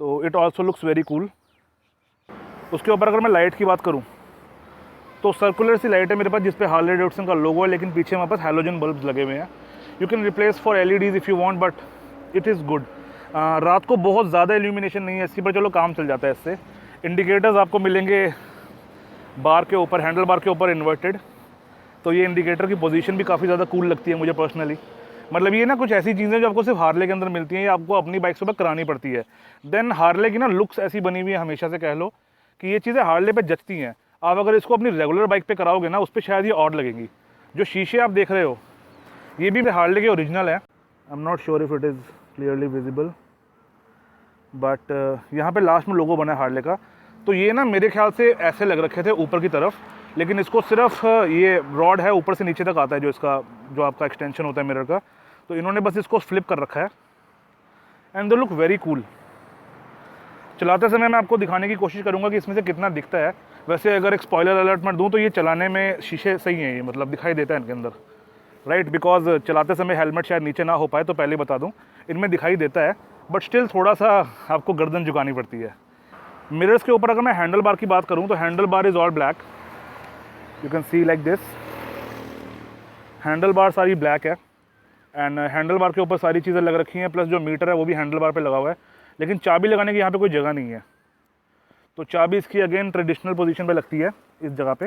तो it also looks very cool. उसके ऊपर अगर मैं लाइट की बात करूँ तो सर्कुलर सी लाइट है मेरे पास जिस पे हार्ले डेविडसन का लोगो है, लेकिन पीछे हमारे पास हैलोजन बल्ब्स लगे हुए हैं। You can replace for LEDs if you want, but it is good. रात को बहुत ज़्यादा इल्यूमिनेशन नहीं है इसकी, पर चलो काम चल जाता है इससे। इंडिकेटर्स आपको मिलेंगे बार के ऊपर, हैंडल बार के ऊपर इन्वर्टेड, तो ये इंडिकेटर की पोजीशन भी काफ़ी ज़्यादा कूल लगती है मुझे पर्सनली। मतलब ये ना कुछ ऐसी चीज़ें जो आपको सिर्फ हार्ले के अंदर मिलती हैं या आपको अपनी बाइक से करानी पड़ती है। देन हार्ले की ना लुक्स ऐसी बनी हुई है हमेशा से, कह लो कि ये चीज़ें हार्ले पे जचती हैं। आप अगर इसको अपनी रेगुलर बाइक पे कराओगे ना, उस पर शायद ये ऑड लगेंगी। जो शीशे आप देख रहे हो ये भी हार्ले के ओरिजिनल है। I am not sure if it is clearly visible, but यहाँ पे लास्ट में लोगो बना है हार्ले का। तो ये ना मेरे ख्याल से ऐसे लग रखे थे ऊपर की तरफ, लेकिन इसको सिर्फ ये रॉड है ऊपर से नीचे तक आता है जो इसका जो आपका एक्सटेंशन होता है मिरर का, तो इन्होंने बस इसको फ्लिप कर रखा है and they look very cool. चलाते समय मैं आपको दिखाने की कोशिश करूँगा कि इसमें से कितना दिखता है। वैसे अगर एक स्पॉइलर अलर्ट मैं दूँ तो ये चलाने में शीशे सही हैं, ये मतलब दिखाई देता है इनके अंदर, राइट, बिकॉज चलाते समय हेलमेट शायद नीचे ना हो पाए, तो पहले बता दूँ इनमें दिखाई देता है, बट स्टिल थोड़ा सा आपको गर्दन झुकानी पड़ती है। मिरर्स के ऊपर अगर मैं हैंडल बार की बात करूँ तो handle bar is all black, you can C like this. Handle bar सारी ब्लैक है एंड हैंडल बार के ऊपर सारी चीज़ें लग रखी हैं, प्लस जो मीटर है वो भी हैंडल बार पे लगा हुआ है, लेकिन चाबी लगाने की यहाँ पे कोई जगह नहीं है। तो चाबी इसकी अगेन ट्रेडिशनल पोजीशन पे लगती है इस जगह पे।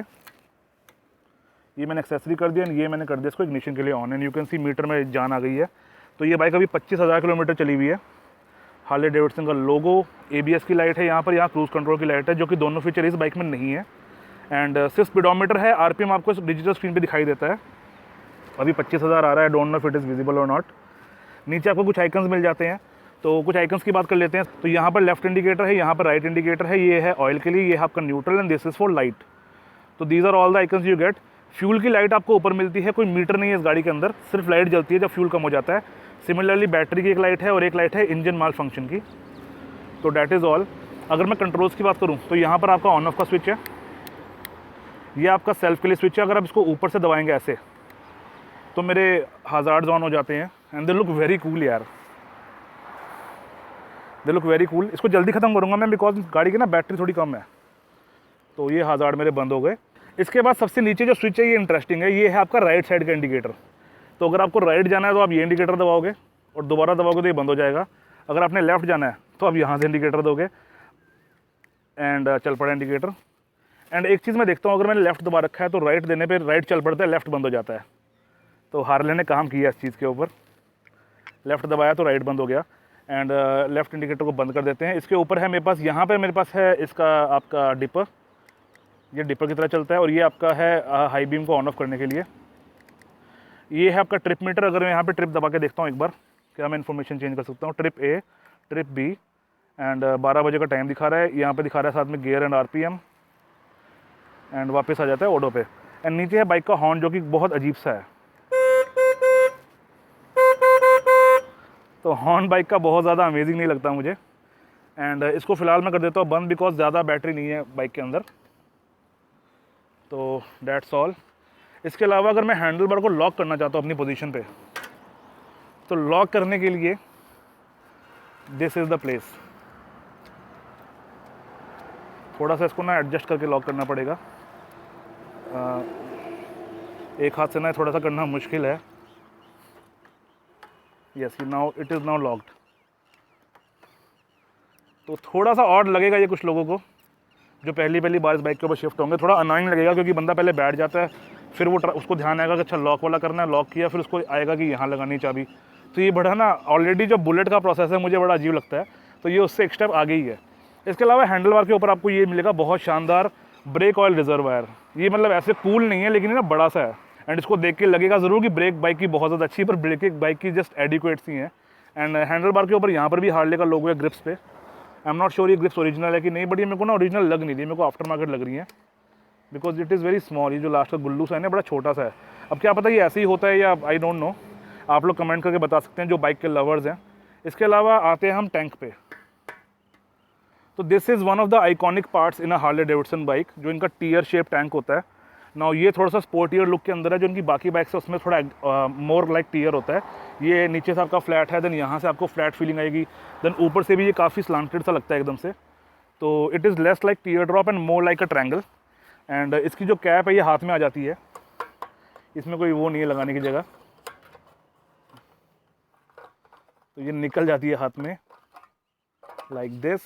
ये मैंने एक्सेसरी कर दिया, ये मैंने कर दिया इसको इग्निशन के लिए on, and you can see meter में जान आ गई है। तो ये बाइक अभी 25,000 किलोमीटर चली हुई है। हार्ले डेविडसन का लोगो, ABS की लाइट है यहाँ पर, यहाँ क्रूज़ कंट्रोल की लाइट है, जो कि दोनों फीचर इस बाइक में नहीं है। एंड सिर्फ स्पीडोमीटर है, RPM आपको डिजिटल स्क्रीन पे दिखाई देता है। अभी 25,000 आ रहा है, don't know if it is visible और नॉट। नीचे आपको कुछ आइकन्स मिल जाते हैं, तो कुछ आइकन्स की बात कर लेते हैं। तो यहाँ पर लेफ्ट इंडिकेटर है, यहाँ पर राइट इंडिकेटर है, ये है ऑयल के लिए, ये है आपका neutral, and this is for light. तो these are all the icons you get. Fuel की लाइट आपको ऊपर मिलती है, कोई मीटर नहीं है इस गाड़ी के अंदर, सिर्फ लाइट जलती है जब फ्यूल कम हो जाता है। सिमिलरली बैटरी की एक लाइट है और एक लाइट है इंजन माल फंक्शन की। तो डैट इज़ ऑल। अगर मैं कंट्रोल्स की बात करूँ तो यहाँ पर आपका ऑन ऑफ का स्विच है, ये आपका सेल्फ के लिए स्विच है। अगर आप इसको ऊपर से दबाएंगे ऐसे तो मेरे हज़ार्ड्स ऑन हो जाते हैं, and they look very cool यार, दे लुक वेरी कूल। इसको जल्दी ख़त्म करूँगा मैं बिकॉज गाड़ी की ना बैटरी थोड़ी कम है। तो ये हज़ार्ड मेरे बंद हो गए। इसके बाद सबसे नीचे जो स्विच है ये इंटरेस्टिंग है, ये है आपका राइट साइड का इंडिकेटर। तो अगर आपको राइट जाना है तो आप ये इंडिकेटर दबाओगे और दोबारा दबाओगे तो ये बंद हो जाएगा। अगर आपने लेफ़्ट जाना है तो आप यहाँ से इंडिकेटर दोगे एंड चल पड़ा इंडिकेटर। एंड एक चीज़ मैं देखता हूँ, अगर मैंने लेफ़्ट दबा रखा है तो राइट देने पे राइट चल पड़ता है, लेफ़्ट बंद हो जाता है। तो हार्ले ने काम किया इस चीज़ के ऊपर, लेफ़्ट दबाया तो राइट बंद हो गया। एंड लेफ़्ट इंडिकेटर को बंद कर देते हैं। इसके ऊपर है मेरे पास, यहाँ पे मेरे पास है इसका आपका डिपर, ये डिपर की तरह चलता है, और ये आपका है हाई बीम को ऑन ऑफ करने के लिए। ये है आपका ट्रिप मीटर। अगर मैं यहाँ पे ट्रिप दबा के देखता हूँ एक बार, क्या मैं इन्फॉर्मेशन चेंज कर सकता हूँ। Trip A, trip B, and 12 बजे का टाइम दिखा रहा है। यहाँ पे दिखा रहा है साथ में गियर एंड RPM, एंड वापस आ जाता है ऑडो पे। एंड नीचे है बाइक का हॉर्न, जो कि बहुत अजीब सा है। तो हॉर्न बाइक का बहुत ज़्यादा अमेजिंग नहीं लगता मुझे। एंड इसको फ़िलहाल मैं कर देता हूँ बंद बिकॉज ज़्यादा बैटरी नहीं है बाइक के अंदर। तो डैट्स ऑल। इसके अलावा अगर मैं हैंडल बार को लॉक करना चाहता हूँ अपनी पोजीशन पे, तो लॉक करने के लिए दिस इज़ द प्लेस। थोड़ा सा इसको ना एडजस्ट करके लॉक करना पड़ेगा, एक हाथ से ना थोड़ा सा करना मुश्किल है। Yes, now it is now locked. तो थोड़ा सा ऑड लगेगा ये कुछ लोगों को जो पहली बार इस बाइक के ऊपर शिफ्ट होंगे, थोड़ा अनोइंग लगेगा, क्योंकि बंदा पहले बैठ जाता है, फिर वो उसको ध्यान आएगा कि अच्छा लॉक वाला करना है, लॉक किया, फिर उसको आएगा कि यहाँ लगानी चाबी। तो ये बड़ा ना ऑलरेडी जो बुलेट का प्रोसेस है मुझे बड़ा अजीब लगता है, तो ये उससे एक स्टेप आगे ही है। इसके अलावा हैंडल बार के ऊपर आपको ये मिलेगा बहुत शानदार ब्रेक ऑयल रिजर्वायर। ये मतलब ऐसे कूल नहीं है, लेकिन ये ना बड़ा सा है, एंड इसको देख के लगेगा ज़रूर कि ब्रेक बाइक की बहुत ज़्यादा अच्छी है, पर ब्रेक एक बाइक की जस्ट एडिक्वेट सी है। एंड हैंडल बार के ऊपर यहाँ पर भी हार्ले का लोगो है ग्रिप्स पे। आई एम नॉट श्योर ये ग्रिप्स ओरिजिनल है कि नहीं, बट ये मेरे को ना ओरिजिनल लग नहीं रही, मेरे को आफ्टर मार्केट लग रही है, because it is very small. ये जो लास्ट का गुल्लू सा है ना बड़ा छोटा सा है। अब क्या पता ये ऐसे ही होता है या आई डोंट नो, आप लोग कमेंट करके बता सकते हैं जो बाइक के लवर्स हैं। इसके अलावा आते हैं हम टैंक पे। तो this is one of the iconic parts in a Harley Davidson bike, जो इनका टीयर शेप टैंक होता है। ना ये थोड़ा सा स्पोर्टियर लुक के अंदर है, जो इनकी बाकी बाइक्स है उसमें थोड़ा मोर लाइक टियर होता है। ये नीचे से आपका फ्लैट है, देन यहाँ से आपको फ्लैट फीलिंग आएगी, देन ऊपर से भी ये काफ़ी स्लांटेड सा लगता है एकदम से। तो it is less like tear drop and more like a triangle. And इसकी जो कैप है ये हाथ में आ जाती है, इसमें कोई वो नहीं है लगाने की जगह, तो ये निकल जाती है हाथ में लाइक दिस।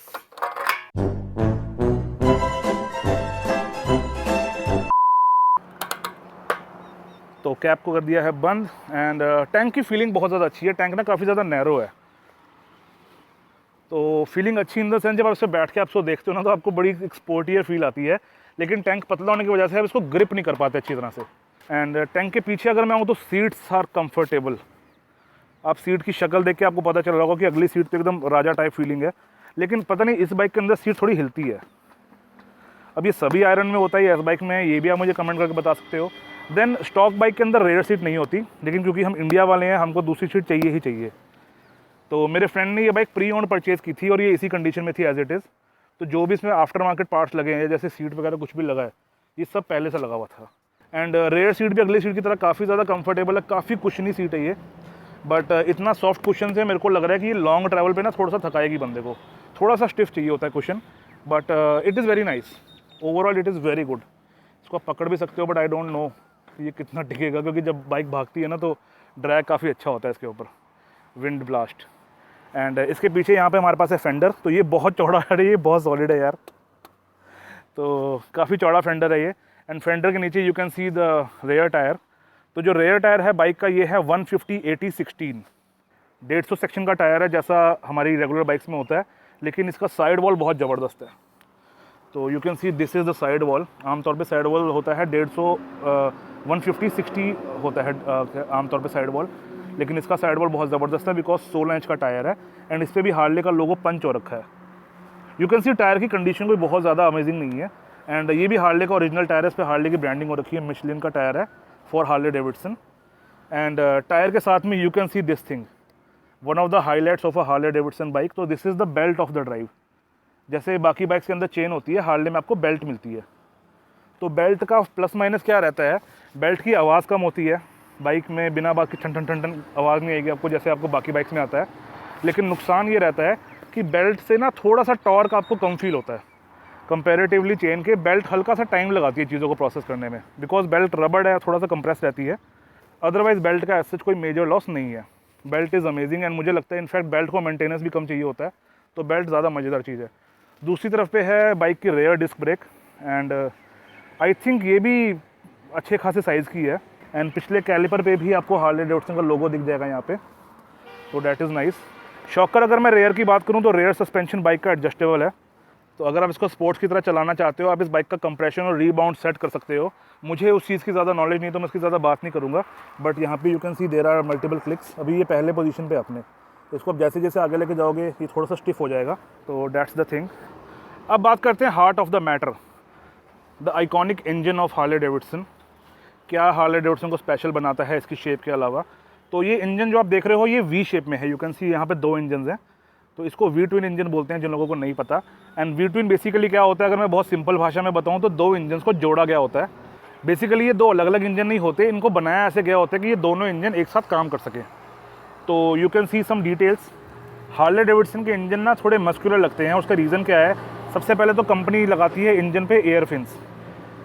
तो कैप को कर दिया है बंद। एंड टैंक की फीलिंग बहुत ज़्यादा अच्छी है। टैंक ना काफ़ी ज़्यादा नैरो है, तो फीलिंग अच्छी इन द सेंस जब आप इससे बैठ के आप इसको देखते हो ना तो आपको बड़ी स्पोर्टियर फील आती है। लेकिन टैंक पतला होने की वजह से आप इसको ग्रिप नहीं कर पाते अच्छी तरह से। एंड टैंक के पीछे अगर मैं आऊँ तो सीट्स आर कंफर्टेबल। आप सीट की शक्ल देख के आपको पता चल रहा होगा कि अगली सीट तो एकदम राजा टाइप फीलिंग है। लेकिन पता नहीं इस बाइक के अंदर सीट थोड़ी हिलती है। अब ये सभी आयरन में होता है, इस बाइक में, ये भी आप मुझे कमेंट करके बता सकते हो। देन स्टॉक बाइक के अंदर रेयर सीट नहीं होती, लेकिन क्योंकि हम इंडिया वाले हैं हमको दूसरी सीट चाहिए ही चाहिए। तो मेरे फ्रेंड ने ये बाइक प्री ओन परचेज़ की थी और ये इसी कंडीशन में थी एज इट इज़। तो जो भी इसमें आफ्टर मार्केट पार्ट्स लगे हैं जैसे सीट वगैरह कुछ भी लगा है ये सब पहले से लगा हुआ था। एंड रेयर सीट भी अगली सीट की तरह काफ़ी ज़्यादा कंफर्टेबल है, काफ़ी कुशनी सीट है ये। बट इतना सॉफ्ट कुशन से मेरे को लग रहा है कि ये लॉन्ग ट्रैवल पे ना थोड़ा सा थकाएगी बंदे को, थोड़ा सा स्टिफ चाहिए होता है cushion. But it is very nice, overall it is very good. इसको आप पकड़ भी सकते हो, बट आई डोंट नो ये कितना टिकेगा, क्योंकि जब बाइक भागती है ना तो ड्रैग काफ़ी अच्छा होता है इसके ऊपर, विंड ब्लास्ट। एंड इसके पीछे यहाँ पे हमारे पास है फेंडर, तो ये बहुत चौड़ा है, ये बहुत सॉलिड है यार, तो काफ़ी चौड़ा फेंडर है ये। एंड फेंडर के नीचे you can see the rare tyre. तो जो रेयर टायर है बाइक का ये है 150/80/16, 150 सेक्शन का टायर है जैसा हमारी रेगुलर बाइक्स में होता है, लेकिन इसका साइड वॉल बहुत ज़बरदस्त है। तो you can see this is the side wall. आमतौर पे साइड वॉल होता है 150/60 होता है आमतौर पे साइड वॉल, लेकिन इसका साइड वॉल बहुत ज़बरदस्त है बिकॉज 16 इंच का टायर है। एंड इस पर भी हार्ले का लोगो पंच हो रखा है। यू कैन सी टायर की कंडीशन कोई बहुत ज़्यादा अमेजिंग नहीं है। एंड ये भी हार्ले का ओरिजिनल टायर है, इस पर हार्ले की ब्रांडिंग हो रखी है, मिशलिन का टायर है for Harley Davidson. And tyre के साथ में you can see this thing, one of the highlights of a Harley Davidson bike. तो this is the belt of the drive. जैसे बाकी बाइक्स के अंदर चेन होती है, हार्ले में आपको बेल्ट मिलती है। तो बेल्ट का प्लस माइनस क्या रहता है, बेल्ट की आवाज़ कम होती है बाइक में, बिना बाकी ठन ठन ठन ठन आवाज़ नहीं आएगी आपको जैसे आपको बाकी बाइक्स में आता है। लेकिन नुकसान ये रहता है कि बेल्ट से ना थोड़ा सा टॉर्क आपको कम फील होता है कंपैरेटिवली चेन के। बेल्ट हल्का सा टाइम लगाती है चीज़ों को प्रोसेस करने में, बिकॉज बेल्ट रबड़ है, थोड़ा सा कंप्रेस रहती है। अदरवाइज़ बेल्ट का ऐसा कोई मेजर लॉस नहीं है। बेल्ट इज़ अमेजिंग एंड मुझे लगता है इनफैक्ट बेल्ट को मेंटेनेंस भी कम चाहिए होता है, तो बेल्ट ज़्यादा मज़ेदार चीज़ है। दूसरी तरफ पे है बाइक की rear disc brake. And I think ये भी अच्छे खासे साइज़ की है। एंड पिछले कैलिपर पे भी आपको हार्ले डेविडसन का लोगो दिख जाएगा यहाँ पे, तो डैट इज़ नाइस। शॉकर अगर मैं रेयर की बात करूँ तो रेयर सस्पेंशन बाइक का एडजस्टेबल है, तो अगर आप इसको स्पोर्ट्स की तरह चलाना चाहते हो आप इस बाइक का कंप्रेशन और रीबाउंड सेट कर सकते हो। मुझे उस चीज़ की ज़्यादा नॉलेज नहीं तो मैं इसकी ज़्यादा बात नहीं करूँगा, बट यहाँ पे you can see there are multiple clicks. अभी ये पहले पोजीशन पे अपने, तो इसको आप जैसे जैसे आगे लेके जाओगे ये थोड़ा सा स्टिफ हो जाएगा, तो डैट्स द थिंग। अब बात करते हैं heart of the matter, the iconic engine of Harley Davidson. क्या हार्ले डेविडसन को स्पेशल बनाता है इसकी शेप के अलावा? तो ये इंजन जो आप देख रहे हो ये वी शेप में है। यू कैन सी यहाँ पे 2 इंजन हैं, तो इसको वी ट्विन इंजन बोलते हैं जिन लोगों को नहीं पता। एंड वी ट्विन बेसिकली क्या होता है, अगर मैं बहुत सिंपल भाषा में बताऊँ तो 2 इंजन को जोड़ा गया होता है। बेसिकली ये 2 अलग अलग इंजन नहीं होते, इनको बनाया ऐसे गया होता है कि ये दोनों इंजन एक साथ काम कर सकें। तो you can see some details. Harley Davidson के इंजन ना थोड़े मस्कुलर लगते हैं, उसका रीज़न क्या है? सबसे पहले तो कंपनी लगाती है इंजन पे एयर फिन्स,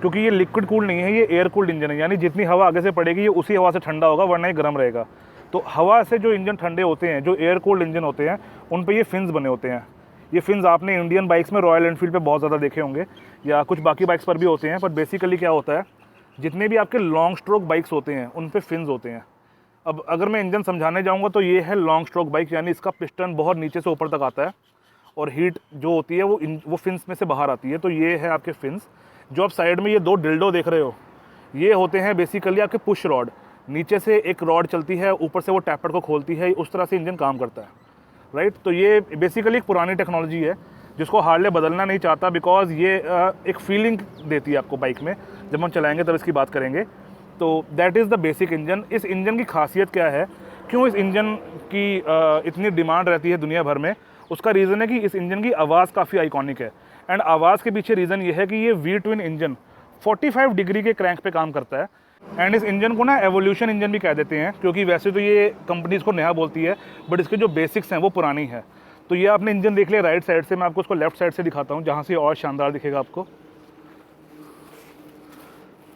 क्योंकि ये लिक्विड कूल्ड नहीं है, ये एयर कूल्ड इंजन है, यानी जितनी हवा आगे से पड़ेगी ये उसी हवा से ठंडा होगा, वरना ये गर्म रहेगा। तो हवा से जो इंजन ठंडे होते हैं, जो एयर कूल्ड इंजन होते हैं, उन पे ये फिन्स बने होते हैं। ये फिन्स आपने इंडियन बाइक्स में रॉयल एनफील्ड पे बहुत ज़्यादा देखे होंगे, या कुछ बाकी बाइक्स पर भी होते हैं। पर बेसिकली क्या होता है, जितने भी आपके लॉन्ग स्ट्रोक बाइक्स होते हैं उन पे फिन्स होते हैं। अब अगर मैं इंजन समझाने जाऊँगा तो ये है लॉन्ग स्ट्रोक बाइक, यानी इसका पिस्टन बहुत नीचे से ऊपर तक आता है और हीट जो होती है वो फिन्स में से बाहर आती है। तो ये है आपके फिन्स। जो आप साइड में ये 2 डिल्डो देख रहे हो, ये होते हैं बेसिकली आपके पुश रॉड। नीचे से एक रॉड चलती है, ऊपर से वो टैपर को खोलती है, उस तरह से इंजन काम करता है, राइट। तो ये बेसिकली एक पुरानी टेक्नोलॉजी है जिसको हार्ले बदलना नहीं चाहता, बिकॉज ये एक फीलिंग देती है आपको बाइक में। जब हम चलाएंगे तब इसकी बात करेंगे। तो that is the basic engine. इस इंजन की खासियत क्या है, क्यों इस इंजन की इतनी डिमांड रहती है दुनिया भर में? उसका रीज़न है कि इस इंजन की आवाज़ काफ़ी आइकॉनिक है। एंड आवाज़ के पीछे रीज़न ये है कि ये वी ट्विन इंजन 45 डिग्री के क्रैंक पे काम करता है। एंड इस इंजन को ना एवोल्यूशन इंजन भी कह देते हैं, क्योंकि वैसे तो ये कंपनी इसको नया बोलती है, बट इसके जो बेसिक्स हैं वो पुरानी है। तो ये आपने इंजन देख लिया राइट साइड से, मैं आपको उसको लेफ्ट साइड से दिखाता हूँ, जहाँ से और शानदार दिखेगा आपको।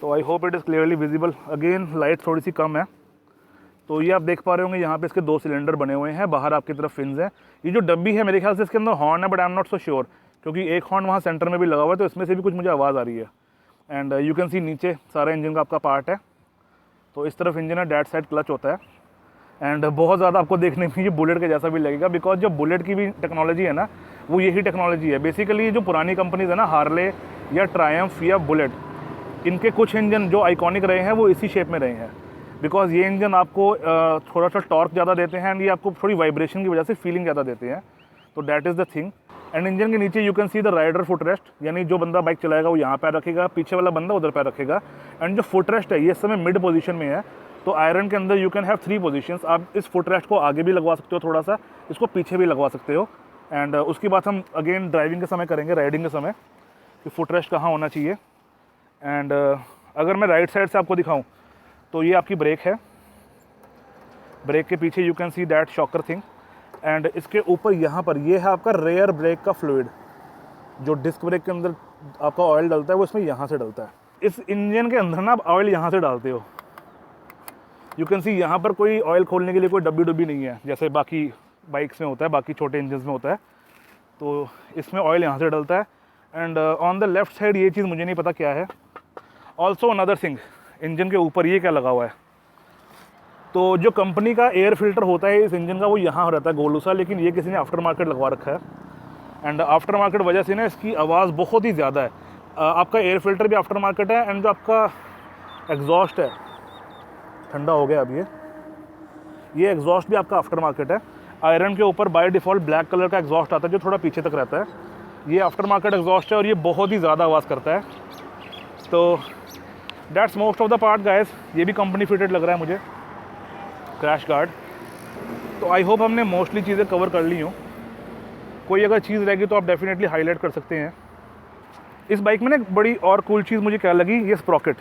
तो I hope it is clearly visible. Again light थोड़ी सी कम है। तो ये आप देख पा रहे होंगे, यहाँ पे इसके 2 सिलेंडर बने हुए हैं, बाहर आपकी तरफ फिन्स हैं। ये जो डब्बी है मेरे ख्याल से इसके अंदर हॉर्न है, but I am not so sure, क्योंकि एक हॉर्न वहाँ सेंटर में भी लगा हुआ है, तो इसमें से भी कुछ मुझे आवाज़ आ रही है। एंड यू कैन सी नीचे सारा इंजन का आपका पार्ट है। तो इस तरफ इंजन है, डैट साइड क्लच होता है। एंड बहुत ज़्यादा आपको देखने में ये बुलेट के जैसा भी लगेगा, बिकॉज जो बुलेट की भी टेक्नोलॉजी है ना, वो यही टेक्नोलॉजी है। बेसिकली जो पुरानी कंपनीज है ना, हार्ले या ट्रायम्फ या बुलेट, इनके कुछ इंजन जो आइकॉनिक रहे हैं वो इसी शेप में रहे हैं, बिकॉज ये इंजन आपको थोड़ा सा टॉर्क ज़्यादा देते हैं एंड ये आपको थोड़ी वाइब्रेशन की वजह से फीलिंग ज़्यादा देते हैं। तो that is the thing. And engine के नीचे you can see the rider foot rest, यानी जो बंदा बाइक चलाएगा वो यहाँ पैर रखेगा, पीछे वाला बंदा उधर पैर रखेगा। एंड जो फुट रेस्ट है ये इस समय मिड पोजीशन में है। तो आयरन के अंदर यू कैन हैव 3 पोजीशंस। आप इस फुट रेस्ट को आगे भी लगवा सकते हो, थोड़ा सा इसको पीछे भी लगवा सकते हो। एंड उसकी बात हम अगेन ड्राइविंग के समय करेंगे, राइडिंग के समय, कि फुट रेस्ट कहाँ होना चाहिए। एंड अगर मैं राइट साइड से आपको दिखाऊँ तो ये आपकी ब्रेक है। ब्रेक के पीछे you can see that shocker thing. And इसके ऊपर यहाँ पर ये है आपका रेयर ब्रेक का फ्लूइड, जो डिस्क ब्रेक के अंदर आपका ऑयल डलता है वो इसमें यहाँ से डलता है। इस इंजन के अंदर ना आप ऑयल यहाँ से डालते हो। यू कैन सी यहाँ पर कोई ऑयल खोलने के लिए कोई डब्बी डुब्बी नहीं है, जैसे बाकी बाइक्स में होता है, बाकी छोटे इंजन में होता है। तो इसमें ऑयल यहाँ से डलता है। And on the left side ये चीज़ मुझे नहीं पता क्या है। ऑल्सो अनदर थिंग, इंजन के ऊपर ये क्या लगा हुआ है। तो जो कंपनी का एयर फिल्टर होता है इस इंजन का वो यहाँ रहता है गोलू सा, लेकिन ये किसी ने आफ्टर मार्केट लगवा रखा है। एंड आफ्टर मार्केट वजह से ना इसकी आवाज़ बहुत ही ज़्यादा है। आपका एयर फिल्टर भी आफ्टर मार्केट है एंड जो आपका एग्जॉस्ट है, ठंडा हो गया अब ये एग्जॉस्ट भी आपका आफ्टर मार्केट है। आयरन के ऊपर बाय डिफ़ॉल्ट ब्लैक कलर का एग्जॉस्ट आता है जो थोड़ा पीछे तक रहता है। ये आफ्टर मार्केट एग्जॉस्ट है और ये बहुत ही ज़्यादा आवाज़ करता है। तो that's most of the part guys. ये भी कंपनी फिटेड लग रहा है मुझे, क्रैश गार्ड। तो आई होप हमने मोस्टली चीज़ें कवर कर ली हूँ। कोई अगर चीज़ रहेगी तो आप डेफिनेटली हाईलाइट कर सकते हैं। इस बाइक में ना एक बड़ी और कूल चीज़ मुझे क्या लगी, ये स्प्रॉकेट।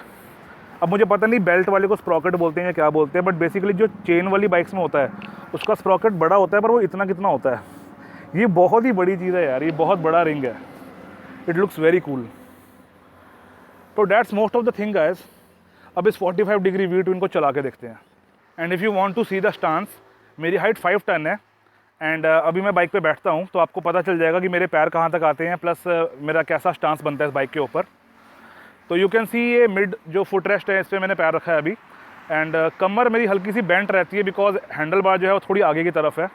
अब मुझे पता नहीं बेल्ट वाले को स्प्रॉकेट बोलते हैं या क्या बोलते हैं, बट बेसिकली जो चेन वाली बाइक्स में होता है उसका स्प्रॉकेट बड़ा होता है, पर वो इतना कितना होता है। ये बहुत ही बड़ी चीज़ है यार, ये बहुत बड़ा रिंग है। It looks very cool. तो that's most of the thing guys. अब इस 45 डिग्री वी ट्विन को चला के देखते हैं। And if you want to see the stance, मेरी हाइट 5 टन है। एंड अभी मैं बाइक पे बैठता हूँ तो आपको पता चल जाएगा कि मेरे पैर कहाँ तक आते हैं, प्लस मेरा कैसा स्टांस बनता है इस बाइक के ऊपर। तो यू कैन सी ये मिड जो फुट रेस्ट है इस पर मैंने पैर रखा है अभी। एंड कमर मेरी हल्की सी बेंट रहती है, बिकॉज हैंडल बार जो है वो थोड़ी आगे की तरफ है।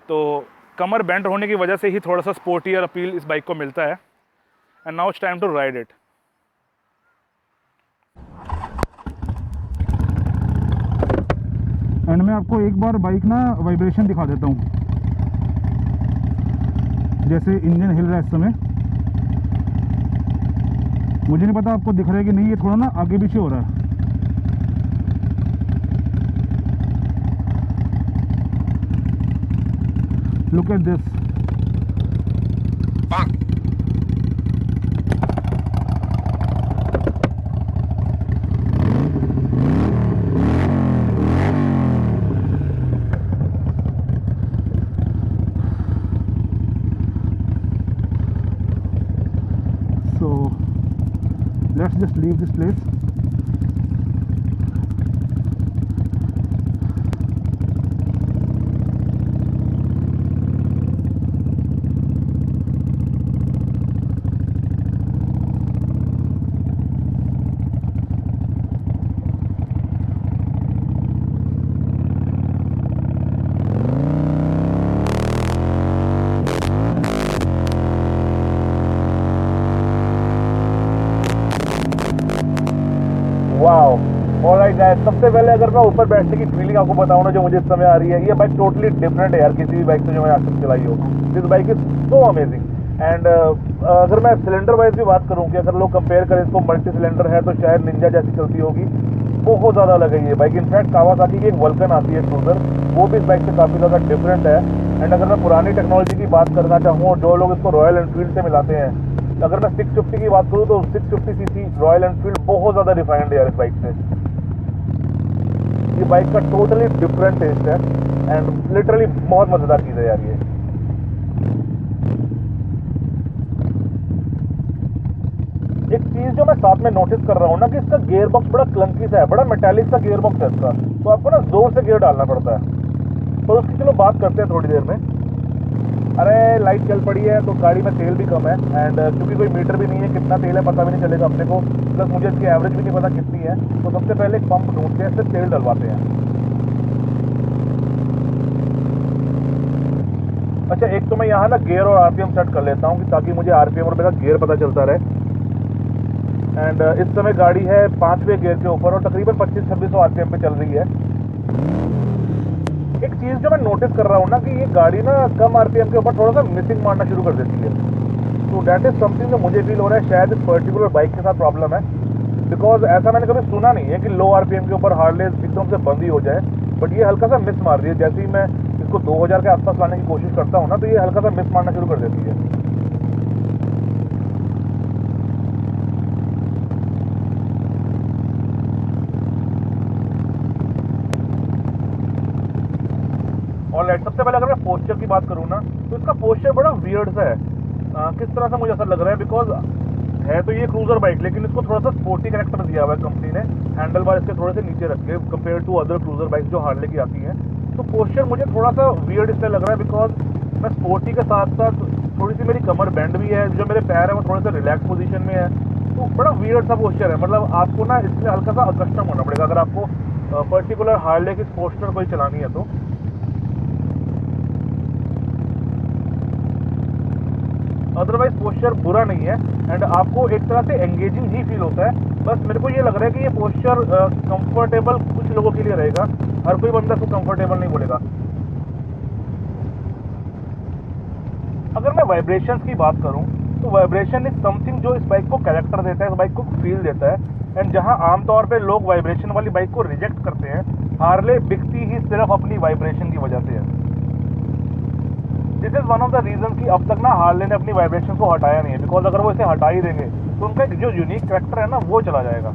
तो कमर बेंट होने की वजह से ही थोड़ा सा स्पोर्टियर अपील इस बाइक को मिलता है। And now it's time to ride it. And मैं आपको एक बार बाइक ना वाइब्रेशन दिखा देता हूँ, जैसे इंजन हिल रहा है इस समय। मुझे नहीं पता आपको दिख रहा है कि नहीं, ये थोड़ा ना आगे पीछे हो रहा है। Look at this. Let's just leave this place. Wow, alright guys, सबसे पहले अगर मैं ऊपर बैठने की फीलिंग आपको बताऊं ना जो मुझे इस समय आ रही है, ये बाइक टोटली डिफरेंट है यार किसी भी बाइक से जो मैं आज तक चलाई हो। This bike is so amazing. And अगर मैं सिलेंडर वाइज भी बात करूं कि अगर लोग कंपेयर करें इसको, मल्टी सिलेंडर है तो शायद निंजा जैसी चलती होगी, बहुत ज़्यादा अलग है ये बाइक। इनफैक्ट कावासाकी की एक वल्कन आती है क्रूजर, वो भी इस बाइक से काफ़ी ज़्यादा डिफरेंट है। एंड अगर मैं पुरानी टेक्नोलॉजी की बात करना चाहूँ, जो लोग इसको रॉयल एनफील्ड से मिलाते हैं, अगर मैं 650 की बात करूँ तो 650 सीसी रॉयल एनफील्ड बहुत ज़्यादा रिफाइंड है यार इस बाइक से। ये बाइक का टोटली डिफरेंट टेस्ट है एंड लिटरली बहुत मज़ेदार चीज़ है यार ये। एक चीज़ जो मैं साथ में नोटिस कर रहा हूँ ना कि इसका गियर बॉक्स बड़ा क्लंकी सा है, बड़ा मेटालिक सा गियर बॉक्स है इसका, तो आपको ना जोर से गियर डालना पड़ता है। तो उसकी चलो बात करते हैं थोड़ी देर में। अरे लाइट चल पड़ी है तो गाड़ी में तेल भी कम है एंड क्योंकि कोई मीटर भी नहीं है कितना तेल है पता भी नहीं चलेगा अपने को, प्लस मुझे इसकी एवरेज भी नहीं पता कितनी है, तो सबसे पहले एक पंप ढूंढते हैं, इससे तेल डलवाते हैं। अच्छा एक तो मैं यहाँ ना गियर और आरपीएम सेट कर लेता हूँ ताकि मुझे आरपीएम और मेरा गियर पता चलता रहे। एंड इस समय गाड़ी है 5वें गियर के ऊपर और तकरीबन 2500-2600 आरपीएम पे चल रही है। एक चीज़ जो मैं नोटिस कर रहा हूँ ना कि ये गाड़ी ना कम आरपीएम के ऊपर थोड़ा सा मिसिंग मारना शुरू कर देती है, तो डैट इज समथिंग जो मुझे फील हो रहा है शायद इस पर्टिकुलर बाइक के साथ प्रॉब्लम है। बिकॉज ऐसा मैंने कभी सुना नहीं है कि लो आरपीएम के ऊपर हार्ले एकदम से बंद ही हो जाए, बट ये हल्का सा मिस मार रही है। जैसे ही मैं इसको 2000 के आसपास लाने की कोशिश करता हूँ ना तो ये हल्का सा मिस मारना शुरू कर देती है। ऑलराइट, सबसे पहले अगर मैं पोस्चर की बात करूँ ना तो इसका पोस्चर बड़ा वियर्ड सा है। किस तरह से मुझे ऐसा लग रहा है, बिकॉज है तो ये क्रूजर बाइक लेकिन इसको थोड़ा सा स्पोर्टी कैरेक्टर दिया हुआ है कंपनी ने, हैंडल बार इसके थोड़े से नीचे रख के compare to other cruiser bike जो हार्ले की आती हैं। तो पोस्चर मुझे थोड़ा सा वियर्ड इसलिए लग रहा है बिकॉज मैं स्पोर्टी के साथ साथ थोड़ी सी मेरी कमर बैंड भी है, जो मेरे पैर है वो थोड़े से रिलैक्स पोजीशन में है, तो बड़ा वियर्ड सा पोस्चर है। मतलब आपको ना इससे हल्का सा अकस्टम होना पड़ेगा अगर आपको पर्टिकुलर हार्ले की पोस्चर कोई चलानी है तो। अदरवाइज पोस्चर बुरा नहीं है एंड आपको एक तरह से एंगेजिंग ही फील होता है। बस मेरे को ये लग रहा है कि ये पोस्चर कंफर्टेबल कुछ लोगों के लिए रहेगा, हर कोई बंदा इसको कंफर्टेबल नहीं बोलेगा। अगर मैं वाइब्रेशंस की बात करूं तो वाइब्रेशन इज समथिंग जो इस बाइक को कैरेक्टर देता है, इस बाइक को फील देता है। एंड जहां आमतौर पे लोग वाइब्रेशन वाली बाइक को रिजेक्ट करते हैं, हार्ले बिकती ही सिर्फ अपनी वाइब्रेशन की वजह से है। This is one of the reason कि अब तक ना हार्ले ने अपनी वाइब्रेशन को हटाया नहीं है, बिकॉज अगर वो इसे हटा ही देंगे तो उनका जो यूनिक कैरेक्टर है ना वो चला जाएगा।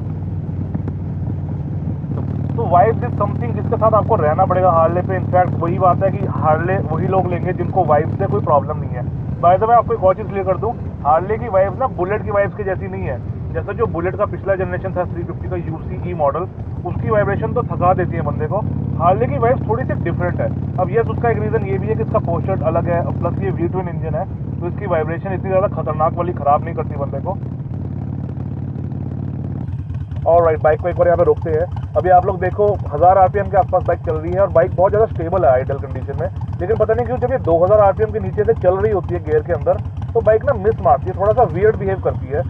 तो वाइब्स इज समथिंग जिसके साथ आपको रहना पड़ेगा हार्ले पे। इनफैक्ट वही बात है कि हार्ले वही लोग लेंगे जिनको वाइब्स से कोई प्रॉब्लम नहीं है। बाय द वे आपको एक और चीज़ क्लियर कर दूं, हार्ले की वाइब्स ना बुलेट की वाइब्स की जैसी नहीं है। जैसे जो बुलेट का पिछला जनरेशन था 350 का यूसी मॉडल, उसकी वाइब्रेशन तो थका देती है बंदे को, हार्ले की वाइब्स थोड़ी सी डिफरेंट है। अब ये उसका एक रीज़न ये भी है कि इसका पोस्चर अलग है, प्लस ये V12 इंजन है तो इसकी वाइब्रेशन इतनी ज़्यादा खतरनाक वाली ख़राब नहीं करती बंदे को। और राइट, बाइक को एक बार यहाँ पे रोकते हैं। अभी आप लोग देखो 1000 आरपीएम के आसपास बाइक चल रही है और बाइक बहुत ज़्यादा स्टेबल है आइडल कंडीशन में, लेकिन पता नहीं क्यों जब ये 2000 आरपीएम के नीचे से चल रही होती है गियर के अंदर तो बाइक ना मिस मारती है, थोड़ा सा वियर्ड बिहेव करती है।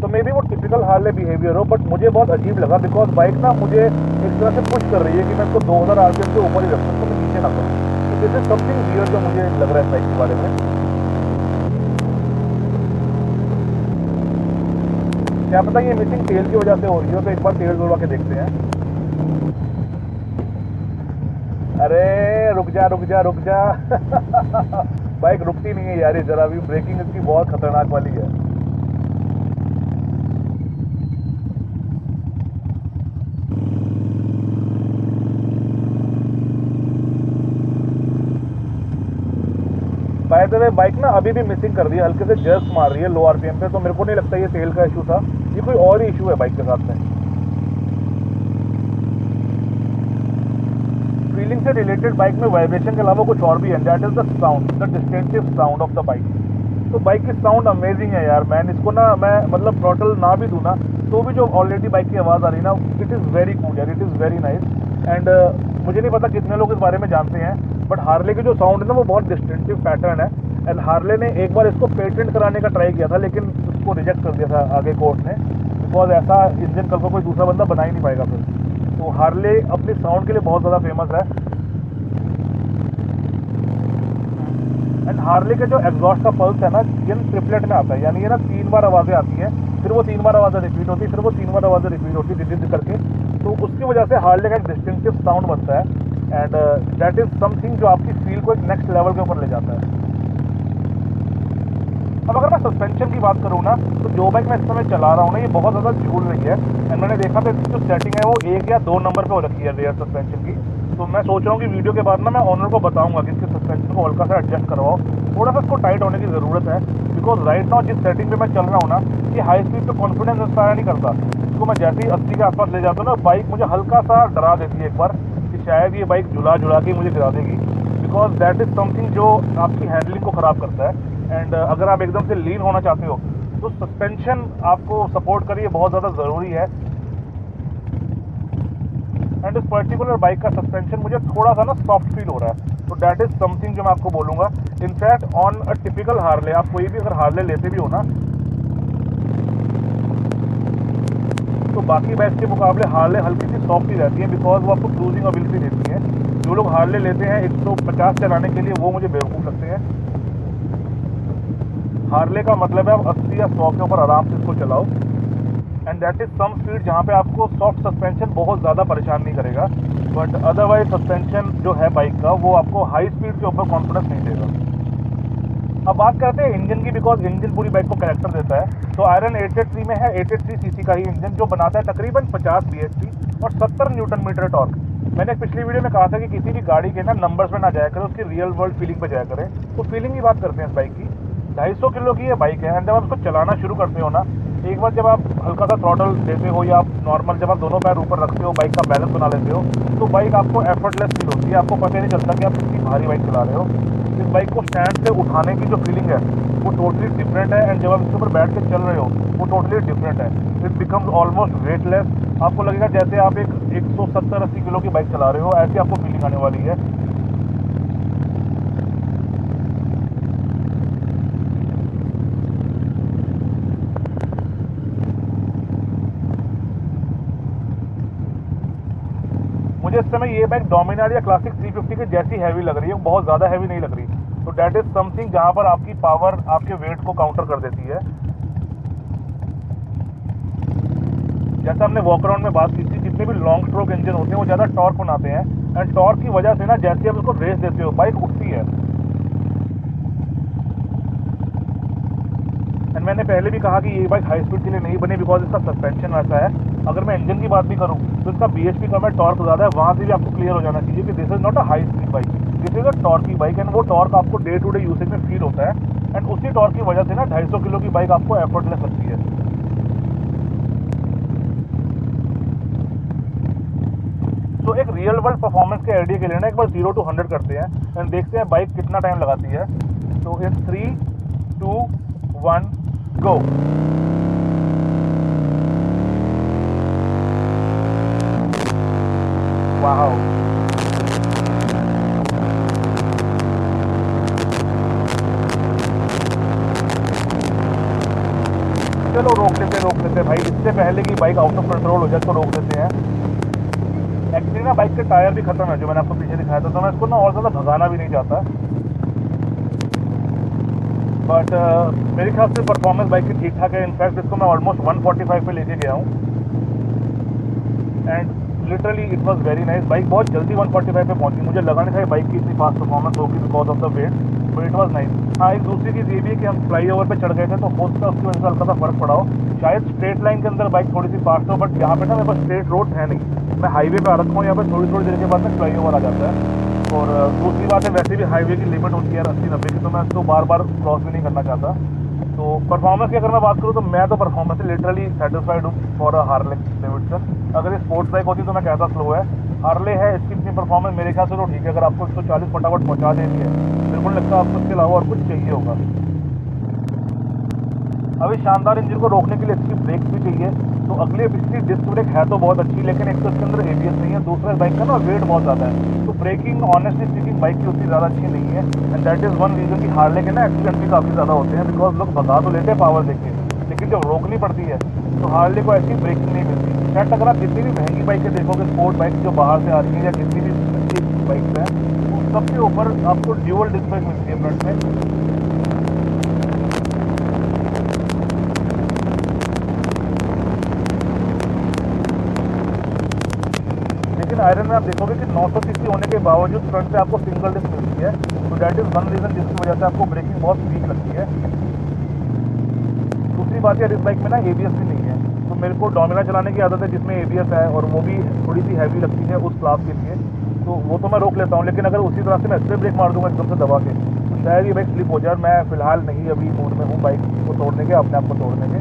तो मे बी वो टिपिकल हार्ले बिहेवियर हो, बट मुझे बहुत अजीब लगा बिकॉज बाइक ना मुझे एक तरह से पुश कर रही है कि मैं इसको 2000 आरपीएम के ऊपर ही रखूँ, तो मैं नीचे ना करूँ। तो दिस इज समथिंग वियर्ड जो मुझे लग रहा है बाइक के बारे में। क्या पता ये मिसिंग तेल की वजह से हो रही हो, तो एक बार तेल डलवा के देखते हैं। अरे रुक जा रुक जा रुक जा बाइक रुकती नहीं है यार ये जरा भी, ब्रेकिंग इसकी बहुत खतरनाक वाली है। बाय द वे बाइक ना अभी भी मिसिंग कर रही है, हल्के से जर्क मार रही है लो आरपीएम पे, तो मेरे को नहीं लगता ये तेल का इशू था, ये कोई और ही इशू है बाइक के साथ में। फीलिंग से रिलेटेड बाइक में वाइब्रेशन के अलावा कुछ और भी है, that is the sound, the distinctive sound of the bike. तो बाइक की साउंड अमेजिंग है यार, मैन इसको ना मैं मतलब थ्रॉटल ना भी दूँ ना तो भी जो ऑलरेडी बाइक की आवाज़ आ रही है ना, इट इज़ वेरी कूल यार, it is very nice. And मुझे नहीं पता कितने लोग इस बारे में जानते हैं, बट हार्ले की जो साउंड है ना वो बहुत डिस्टिंक्टिव पैटर्न है। एंड हार्ले ने एक बार इसको पेटेंट कराने का ट्राई किया था लेकिन उसको रिजेक्ट कर दिया था आगे कोर्ट ने, बिकॉज ऐसा इंजन कल को कोई दूसरा बंदा बना ही नहीं पाएगा फिर। तो हार्ले अपनी साउंड के लिए बहुत ज़्यादा फेमस है। एंड हार्ले के जो एग्जॉस्ट का पल्स है ना ये ट्रिपलेट में आता है, यानी ये ना 3 बार आवाज़ें आती हैं, फिर वो 3 बार आवाज़ें रिपीट होती है, फिर वो 3 बार आवाज़ें रिपीट होती है धीरे करके, तो उसकी वजह से हार्ले का एक डिस्टिंक्टिव साउंड बनता है। एंड दैट इज समथिंग जो आपकी फील को एक नेक्स्ट लेवल के ऊपर ले जाता है। अब अगर मैं सस्पेंशन की बात करूँ ना, तो जो बाइक मैं इस समय चला रहा हूँ ना, ये बहुत ज़्यादा झूल रही है। एंड मैंने देखा तो इसकी जो सेटिंग है वो 1 या 2 नंबर पे हो रखी है रियर सस्पेंशन की। तो मैं सोच रहा हूँ कि वीडियो के बाद ना मैं ऑनर को बताऊँगा कि इसके सस्पेंशन को हल्का सा एडजस्ट करवाओ, थोड़ा सा इसको टाइट होने की ज़रूरत है। बिकॉज राइट नाउ जिस सेटिंग पे मैं चल रहा हूँ ना, ये हाई स्पीड पे कॉन्फिडेंस इंस्पायर नहीं करता। इसको मैं जैसे ही 80 के आसपास ले जाता हूँ ना, बाइक मुझे हल्का सा डरा देती है एक बार कि शायद ये बाइक झुला के मुझे गिरा देगी। बिकॉज दैट इज़ समथिंग जो आपकी हैंडलिंग को ख़राब करता है। एंड अगर आप एकदम से लीन होना चाहते हो तो सस्पेंशन आपको सपोर्ट करिए, बहुत ज़्यादा ज़रूरी है। एंड इस पर्टिकुलर बाइक का सस्पेंशन मुझे थोड़ा सा ना सॉफ्ट फील हो रहा है, तो दैट इज़ समथिंग जो मैं आपको बोलूँगा। In fact on a typical Harley, आप कोई भी अगर हार्ले लेते भी हो ना, तो बाकी बाइक्स के मुकाबले हार्ले हल्की सी सॉफ्ट ही रहती है, बिकॉज वो आपको क्रूजिंग एबिलिटी देती है। जो लोग हार्ले लेते हैं 150 चलाने के लिए, वो मुझे बेवकूफ़ लगते हैं। हार्ले का मतलब है आप 80 या 100 के ऊपर आराम से इसको चलाओ, and that is some speed जहाँ पे आपको सॉफ्ट सस्पेंशन बहुत ज़्यादा परेशान नहीं करेगा। बट अदरवाइज सस्पेंशन जो है बाइक का, वो आपको हाई स्पीड के ऊपर कॉन्फिडेंस नहीं देगा। अब बात करते हैं इंजन की, बिकॉज इंजन पूरी बाइक को कैरेक्टर देता है। तो आयरन 883 में है 883 सीसी का ही इंजन, जो बनाता है तकरीबन 50 bhp और 70 न्यूटन मीटर टॉर्क। मैंने पिछली वीडियो में कहा था कि किसी भी गाड़ी के ना नंबर्स में ना जाया करें, उसकी रियल वर्ल्ड फीलिंग पे जाया करें। तो फीलिंग की बात करते हैं इस बाइक की। 250 किलो की ये बाइक है, एंड जब आप इसको चलाना शुरू करते हो ना, एक बार जब आप हल्का सा थ्रॉटल देते हो या आप नॉर्मल जब आप दोनों पैर ऊपर रखते हो, बाइक का बैलेंस बना लेते हो, तो बाइक आपको एफर्टलेस फील होती है। आपको पता ही नहीं चलता कि आप कितनी भारी बाइक चला रहे हो। इस बाइक को स्टैंड से उठाने की जो फीलिंग है वो टोटली डिफरेंट है, एंड जब आप इसके ऊपर बैठ के चल रहे हो वो टोटली डिफरेंट है। It becomes almost weightless. आपको लगेगा जैसे आप एक 170-80 किलो की बाइक चला रहे हो, ऐसी आपको फीलिंग आने वाली है। मुझे इस समय ये बाइक डोमिनार या क्लासिक 350 के जैसी हैवी लग रही है, बहुत ज़्यादा हैवी नहीं लग रही। तो डैट इज़ समथिंग जहाँ पर आपकी पावर आपके वेट को काउंटर कर देती है। जैसा हमने वॉक अराउंड में बात की थी, जितने भी लॉन्ग स्ट्रोक इंजन होते हैं वो ज़्यादा टॉर्क बनाते हैं, एंड टॉर्क की वजह से ना जैसे आप उसको रेस देते हो, बाइक उठती है। एंड मैंने पहले भी कहा कि ये बाइक हाई स्पीड के लिए नहीं बनी, बिकॉज इसका सस्पेंशन वैसा है। अगर मैं इंजन की बात भी करूँ तो इसका bhp कम है, टॉर्क ज़्यादा है। वहाँ से भी आपको क्लियर हो जाना चाहिए कि this is not a high speed bike, this is a torque की बाइक। एंड वो टॉर्क आपको डे टू डे यूसेज में फील होता है, एंड उसी टॉर्क की वजह से ना 250 किलो की बाइक आपको एफर्टलेस लगती है। तो एक रियल वर्ल्ड परफॉर्मेंस के आइडिया के लिए ना एक बार 0 to 100 करते हैं, एंड देखते हैं बाइक कितना टाइम लगाती है। तो इन 3, 2, 1 गो। वाओ, चलो रोक लेते भाई, इससे पहले कि बाइक आउट ऑफ कंट्रोल हो जाए तो रोक देते हैं। एक्चुअली ना बाइक के टायर भी खत्म है, जो मैंने आपको पीछे दिखाया था, तो मैं इसको ना और ज़्यादा भगाना भी नहीं चाहता। बट मेरे ख्याल से परफॉर्मेंस बाइक की ठीक ठाक है। इनफैक्ट इसको मैं ऑलमोस्ट 145 पे लेके गया हूँ, and literally it was very nice. Bike बहुत जल्दी 145 पे पहुंची, मुझे लगा नहीं था बाइक की इतनी फास्ट परफॉर्मेंस होगी because of the weight, but it was nice. हाँ, एक दूसरी चीज़ ये भी है कि हम फ्लाई ओवर पर चढ़ गए थे, तो हो सकता है उसकी वजह से हल्का सा फर्क पड़ा हो। शायद स्ट्रेट लाइन के अंदर बाइक थोड़ी सी फास्ट हो, बट यहाँ पे ना मेरे पास स्ट्रेट रोड है नहीं, मैं हाईवे पे आ रखा हूँ। यहाँ पे थोड़ी देर के बाद में फ्लाई ओवर आ जाता है। और दूसरी बात है, वैसे भी हाईवे की लिमिट होती है 80-90 की, तो मैं इसको बार बार क्रॉस भी नहीं करना चाहता। तो परफॉर्मेंस की अगर मैं बात करूँ तो मैं तो परफॉर्मेंस से लिटरली सेटिस्फाइड हूँ फॉर अ हार्ले डेविडसन। अगर ये स्पोर्ट्स बाइक होती तो मैं कहता स्लो है, हार्ले है, इसकी इतनी परफॉर्मेंस मेरे ख्याल से तो ठीक है। अगर आपको 140 फटाफट पहुँचा देनी है, बिल्कुल लगता है आपको इसके अलावा और कुछ चाहिए होगा। अभी शानदार इंजन को रोकने के लिए अच्छी ब्रेक्स भी चाहिए। तो अगली पिछली डिस्क ब्रेक है तो बहुत अच्छी, लेकिन एक तो इसके अंदर ABS नहीं है, दूसरा बाइक का ना वेट बहुत ज़्यादा है, तो ब्रेकिंग ऑनेस्टली स्पीकिंग बाइक की उतनी ज़्यादा अच्छी नहीं है। And that is one reason कि हार्ले के ना एक्सीडेंट भी काफ़ी ज़्यादा होते हैं, बिकॉज लोग भगा तो लेते हैं पावर देके, लेकिन जब रोकनी पड़ती है तो हार्ले को ऐसी ब्रेकिंग नहीं मिलती। इनफैक्ट अगर आप जितनी भी महंगी बाइकें देखोगे, स्पोर्ट बाइक जो बाहर से आ रही है या कितनी भी अच्छी बाइक है, तो सबसे ऊपर आपको ड्यूअल डिस्क ब्रेक मिलती है फ्रंट में। लेकिन आयरन में आप देखोगे कि 900 सीसी होने के बावजूद फ्रंट से आपको सिंगल डिस्क मिलती है, तो दैट इज़ वन रीज़न जिसकी वजह से आपको ब्रेकिंग बहुत वीक लगती है। बात है, इस बाइक में ना ABS भी नहीं है, तो मेरे को डोमिना चलाने की आदत है जिसमें ABS है, और वो भी थोड़ी सी हैवी लगती है उस क्लास के लिए, तो वो तो मैं रोक लेता हूँ। लेकिन अगर उसी तरह से मैं एक्सले ब्रेक मार दूँगा एकदम से दबा के, तो शायद ये बाइक स्लिप हो जाए। मैं फ़िलहाल नहीं अभी मूड में हूँ बाइक को तोड़ने के, अपने आप को तोड़ने के।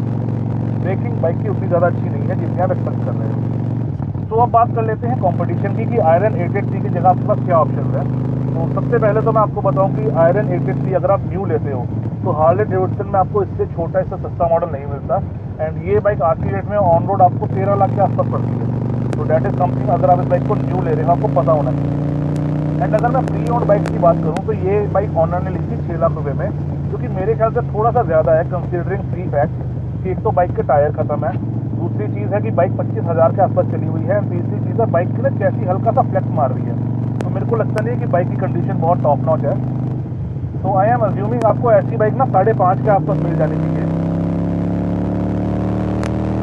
ब्रेकिंग बाइक की उतनी ज़्यादा अच्छी नहीं है जितनी आप एक्सपेक्ट कर रहे हो। तो अब बात कर लेते हैं कंपटीशन की कि आयरन 883 की जगह आपके पास क्या ऑप्शन है। तो सबसे पहले तो मैं आपको बताऊं कि आयरन 883 अगर आप न्यू लेते हो तो हार्ले डेविडसन में आपको इससे छोटा, इससे सस्ता मॉडल नहीं मिलता। एंड ये बाइक आज की डेट में ऑन रोड आपको 13 लाख के आसपास पड़ती है। तो डैट इज़ समथिंग, अगर आप इस बाइक को न्यू ले रहे हो आपको पता होना चाहिए। एंड अगर मैं प्री ओन्ड बाइक की बात करूँ तो ये बाइक ऑनर ने ली थी 6 लाख रुपये में, जो कि मेरे ख्याल से थोड़ा सा ज़्यादा है कंसिडरिंग 3 फैक्ट कि एक तो बाइक के टायर ख़त्म है, दूसरी चीज़ है कि बाइक 25,000 के आसपास चली हुई है, और तीसरी चीज़ है बाइक की ना चैसी हल्का सा फ्लेक्स मार रही है। तो मेरे को लगता नहीं है कि बाइक की कंडीशन बहुत टॉप नॉच है। तो आई एम अज्यूमिंग आपको ऐसी बाइक ना 5.5 के आसपास मिल जानी चाहिए।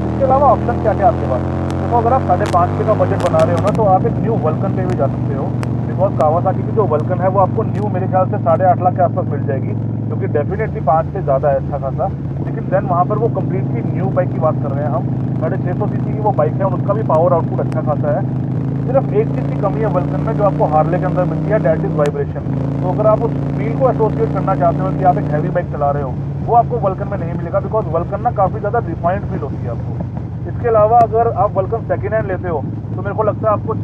इसके अलावा ऑप्शन क्या क्या आपके पास? देखो, अगर आप 5.5 का बजट बना रहे हो ना, तो आप एक न्यू वल्कन पे भी जा सकते हो, बिकॉज कावासाकी की जो वल्कन है वो आपको न्यू मेरे ख्याल से 8.5 लाख के आसपास मिल जाएगी, जो कि डेफिनेटली 5 से ज़्यादा है अच्छा खासा। लेकिन देन वहाँ पर वो कम्प्लीटली न्यू बाइक की बात कर रहे हैं हम, 650 सीसी की वो बाइक है, और उसका भी पावर आउटपुट अच्छा खासा है। सिर्फ एक चीज़ की कमी है वल्कन में जो आपको हार्ले के अंदर मिलती है, डैट इज़ वाइब्रेशन। तो अगर आप उस फील को एसोसिएट करना चाहते हो कि आप एक हैवी बाइक चला रहे हो, वो आपको वल्कन में नहीं मिलेगा, बिकॉज वल्कन ना काफ़ी ज़्यादा रिफाइंड फील होती है आपको। इसके अलावा अगर आप वल्कन सेकेंड हैंड लेते हो तो मेरे को लगता है आपको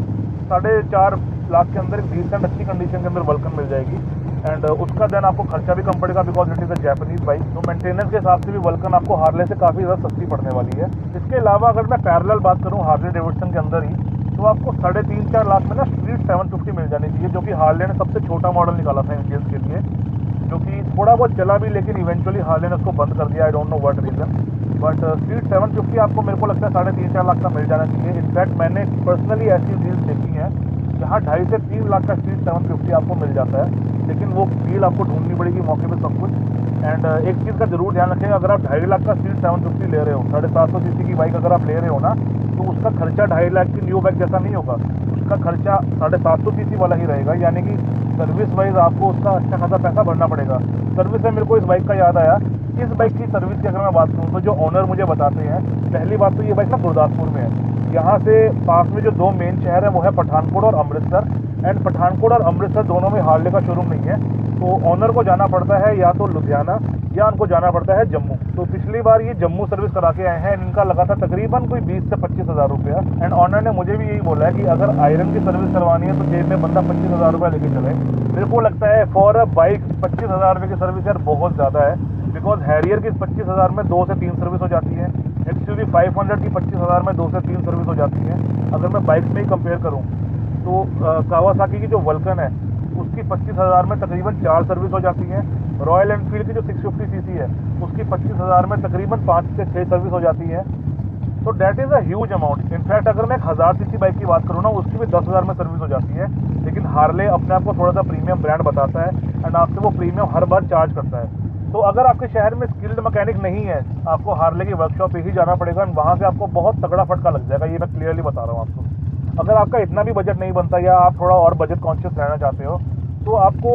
4.5 लाख के अंदर एक डिसेंट अच्छी कंडीशन के अंदर वल्कन मिल जाएगी। एंड उसका देन आपको खर्चा भी कम पड़ेगा, because it is a Japanese bike. तो मेंटेनेंस के हिसाब से भी वल्कन आपको हार्ले से काफ़ी ज़्यादा सस्ती पड़ने वाली है। इसके अलावा अगर मैं पैरेलल बात करूँ हार्ले डेविडसन के अंदर ही, तो आपको 3.5-4 लाख में ना स्ट्रीट 750 मिल जानी चाहिए, जो कि हार्ले ने सबसे छोटा मॉडल निकाला था इंडियंस के लिए, जो कि थोड़ा बहुत चला भी, लेकिन इवेंचुअली हार्ले ने उसको बंद कर दिया। I don't know what reason, but street 750 आपको मेरे को लगता है 3.5-4 लाख का मिल जाना चाहिए। इनफैक्ट मैंने पर्सनली ऐसी डील्स देखी हैं जहाँ 2.5 से 3 लाख का स्ट्रीट 750 आपको मिल जाता है, लेकिन वो डील आपको ढूंढनी पड़ेगी मौके पे सब कुछ। एंड एक चीज़ का जरूर ध्यान रखें, अगर आप 2.5 लाख का स्ट्रीट 750 ले रहे हो, 750 सीसी की बाइक अगर आप ले रहे हो ना, तो उसका खर्चा 2.5 लाख की न्यू बाइक जैसा नहीं होगा। उसका खर्चा 750 सीसी वाला ही रहेगा, यानी कि सर्विस वाइज आपको उसका अच्छा खासा पैसा भरना पड़ेगा। सर्विस में मेरे को इस बाइक का याद आया, इस बाइक की सर्विस की अगर मैं बात करूँ तो जो ऑनर मुझे बताते हैं, पहली बात तो ये बाइक ना गुरदासपुर में है। यहाँ से पास में जो 2 मेन शहर है वो है पठानकोट और अमृतसर। एंड पठानकोट और अमृतसर दोनों में हार्ले का शोरूम नहीं है, तो ऑनर को जाना पड़ता है या तो लुधियाना या उनको जाना पड़ता है जम्मू। तो पिछली बार ये जम्मू सर्विस करा के आए हैं, इनका लगा था तकरीबन कोई 20 से 25,000 रुपया। एंड ऑनर ने मुझे भी यही बोला है कि अगर आयरन की सर्विस करवानी है तो जेब में बंदा 25,000 रुपया लेके चले। मेरे को लगता है फॉर अ बाइक 25,000 रुपये की सर्विस यार बहुत ज़्यादा है, बिकॉज हैरियर की 25,000 में 2 से 3 सर्विस हो जाती है, XUV 500 की 25,000 में 2 से 3 सर्विस हो जाती है। अगर मैं बाइक में ही कंपेयर करूँ तो कावासाकी की जो वल्कन है उसकी 25,000 में तकरीबन 4 सर्विस हो जाती है। रॉयल एनफील्ड की जो 650 सीसी है उसकी 25,000 में तकरीबन 5 से 6 सर्विस हो जाती है। तो that is a huge amount. In fact अगर मैं 1000 सीसी बाइक की बात करूँ ना, उसकी भी 10,000 में सर्विस हो जाती है। लेकिन हार्ले अपने आप को थोड़ा सा प्रीमियम ब्रांड बताता है, एंड आपसे वो प्रीमियम हर बार चार्ज करता है। तो अगर आपके शहर में स्किल्ड मैकेनिक नहीं है, आपको हार्ले की वर्कशॉप पे ही जाना पड़ेगा, एंड वहाँ से आपको बहुत तगड़ा फटका लग जाएगा, ये मैं क्लियरली बता रहा हूँ आपको। अगर आपका इतना भी बजट नहीं बनता या आप थोड़ा और बजट कॉन्शियस रहना चाहते हो, तो आपको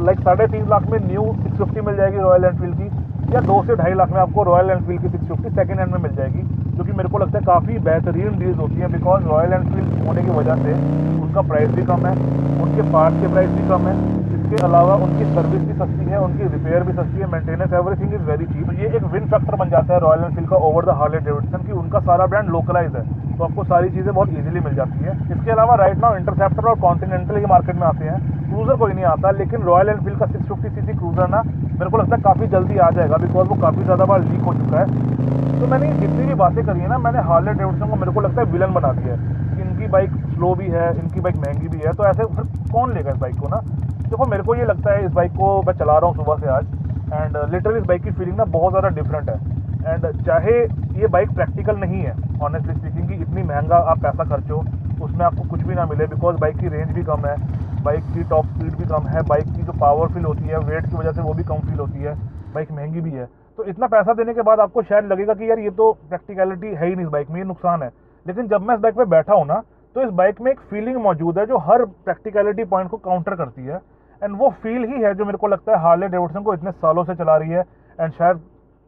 लाइक 3.5 लाख में न्यू 650 मिल जाएगी रॉयल एनफील्ड की, या 2 से 2.5 लाख में आपको रॉयल एनफील्ड की 650 सेकेंड हैंड में मिल जाएगी, जो कि मेरे को लगता है काफ़ी बेहतरीन डील्स होती हैं, बिकॉज रॉयल एनफील्ड होने की वजह से उनका प्राइस भी कम है, उनके पार्ट्स के प्राइस भी कम है, इसके अलावा उनकी सर्विस भी सस्ती है, उनकी रिपेयर भी सस्ती है, maintenance everything is very cheap. ये एक विन फैक्टर बन जाता है रॉयल एनफील्ड का ओवर द हार्ले डेविडसन की उनका सारा ब्रांड लोकलाइज है, तो आपको सारी चीज़ें बहुत इजीली मिल जाती है। इसके अलावा राइट नाउ इंटरसेप्टर और कॉन्टिनेंटल ही मार्केट में आते हैं, क्रूजर कोई नहीं आता, लेकिन रॉयल एनफील्ड का 650 सीसी क्रूजर ना मेरे को लगता है काफ़ी जल्दी आ जाएगा, बिकॉज वो काफ़ी ज़्यादा बार लीक हो चुका है। तो मैंने जितनी भी बातें करी है ना, मैंने हार्ले डेविडसन को मेरे को लगता है विलन बना दिया है कि इनकी बाइक स्लो भी है, इनकी बाइक महंगी भी है, तो ऐसे फिर कौन लेगा इस बाइक को ना। देखो मेरे को ये लगता है, इस बाइक को मैं चला रहा हूँ सुबह से आज, एंड लिटरली इस बाइक की फीलिंग ना बहुत ज़्यादा डिफरेंट है। एंड चाहे ये बाइक प्रैक्टिकल नहीं है ऑनेस्टली स्पीकिंग, कि इतनी महंगा आप पैसा खर्चो उसमें आपको कुछ भी ना मिले, बिकॉज बाइक की रेंज भी कम है, बाइक की टॉप स्पीड भी कम है, बाइक की जो पावर फील होती है वेट की वजह से वो भी कम फील होती है, बाइक महंगी भी है। तो इतना पैसा देने के बाद आपको शायद लगेगा कि यार ये तो प्रैक्टिकलिटी है ही नहीं इस बाइक में, ये नुकसान है। लेकिन जब मैं इस बाइक पे बैठा हूँ ना, तो इस बाइक में एक फीलिंग मौजूद है जो हर प्रैक्टिकलिटी पॉइंट को काउंटर करती है, एंड वो फील ही है जो मेरे को लगता है हार्ले डेविडसन को इतने सालों से चला रही है, एंड शायद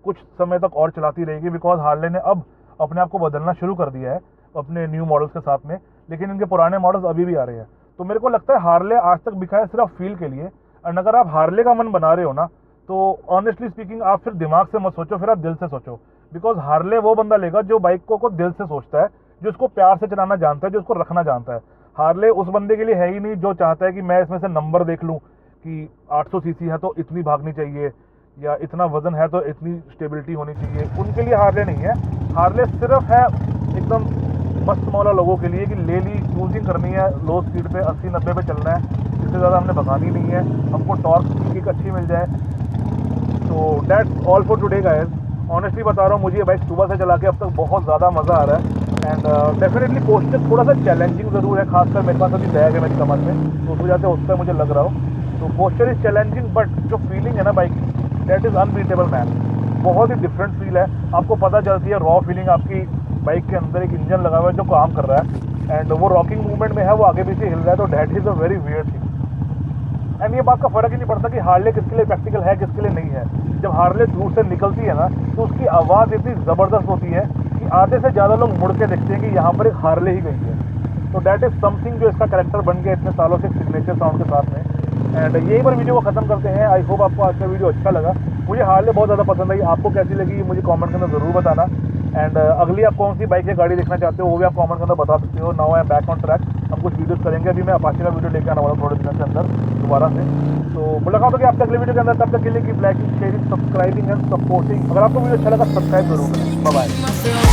कुछ समय तक और चलाती रहेगी, बिकॉज हार्ले ने अब अपने आप को बदलना शुरू कर दिया है अपने न्यू मॉडल्स के साथ में, लेकिन इनके पुराने मॉडल्स अभी भी आ रहे हैं। तो मेरे को लगता है हार्ले आज तक बिका है सिर्फ फील के लिए, एंड अगर आप हार्ले का मन बना रहे हो ना, तो ऑनेस्टली स्पीकिंग आप फिर दिमाग से मत सोचो, फिर आप दिल से सोचो, बिकॉज हार्ले वो बंदा लेगा जो बाइक को दिल से सोचता है, जो उसको प्यार से चलाना जानता है, जो उसको रखना जानता है। हार्ले उस बंदे के लिए है ही नहीं जो चाहता है कि मैं इसमें से नंबर देख लूँ कि 800 सीसी है तो इतनी भागनी चाहिए, या इतना वजन है तो इतनी स्टेबिलिटी होनी चाहिए। उनके लिए हार्ले नहीं है। हार्ले सिर्फ है एकदम मस्त मौला लोगों के लिए कि ले ली, क्रूजिंग करनी है, लो स्पीड पे 80-90 पे चलना है, इससे ज़्यादा हमने भगानी नहीं है, हमको टॉर्क किक अच्छी मिल जाए। तो that's all for today guys. Honestly बता रहा हूँ, मुझे ये बाइक सुबह से चला के अब तक बहुत ज़्यादा मज़ा आ रहा है, एंड डेफिनेटली पोस्चर थोड़ा सा चैलेंजिंग ज़रूर है, खासकर मेरे पास अभी बैग है मेरी कमर में, तो उस वजह से होता है मुझे लग रहा हो। तो पोस्चर इज़ चैलेंजिंग, बट जो फीलिंग है ना बाइक की, दैट इज़ अनबीटेबल मैन। बहुत ही डिफरेंट फील है, आपको पता चलती है रॉ फीलिंग आपकी बाइक के अंदर एक इंजन लगा हुआ है जो काम कर रहा है, एंड वो रॉकिंग मूवमेंट में है, वो आगे पीछे हिल रहा है, तो that is a very weird thing. And ये बात का फ़र्क ही नहीं पड़ता कि हार्ले किसके लिए प्रैक्टिकल है, किसके लिए नहीं है। जब हार्ले दूर से निकलती है ना, तो उसकी आवाज़ इतनी ज़बरदस्त होती है कि आधे से ज़्यादा लोग मुड़ के देखते हैं कि यहाँ पर एक हार्ले ही गई है। तो दैट इज़ समथिंग जो इसका कैरेक्टर बन गया इतने सालों से सिग्नेचर साउंड के साथ में। एंड यही पर वीडियो को ख़त्म करते हैं। आई होप आपको आज का वीडियो अच्छा लगा। मुझे हार्ले बहुत ज़्यादा पसंद आई, आपको कैसी लगी मुझे कमेंट के अंदर ज़रूर बताना। एंड अगली आप कौन सी बाइक या गाड़ी देखना चाहते हो वो भी आप कमेंट के अंदर बता सकते हो। Now I am back on track, हम कुछ वीडियोस करेंगे। अभी मैं अपाचे का वीडियो लेकर आने वाला हूँ थोड़े दिनों के अंदर दोबारा से। तो मुलाकात होगी आपसे अगले वीडियो के अंदर। तब तक के लिए keep liking, sharing, subscribing and supporting. अगर आपको वीडियो अच्छा लगा सब्सक्राइब जरूर करें। Bye bye.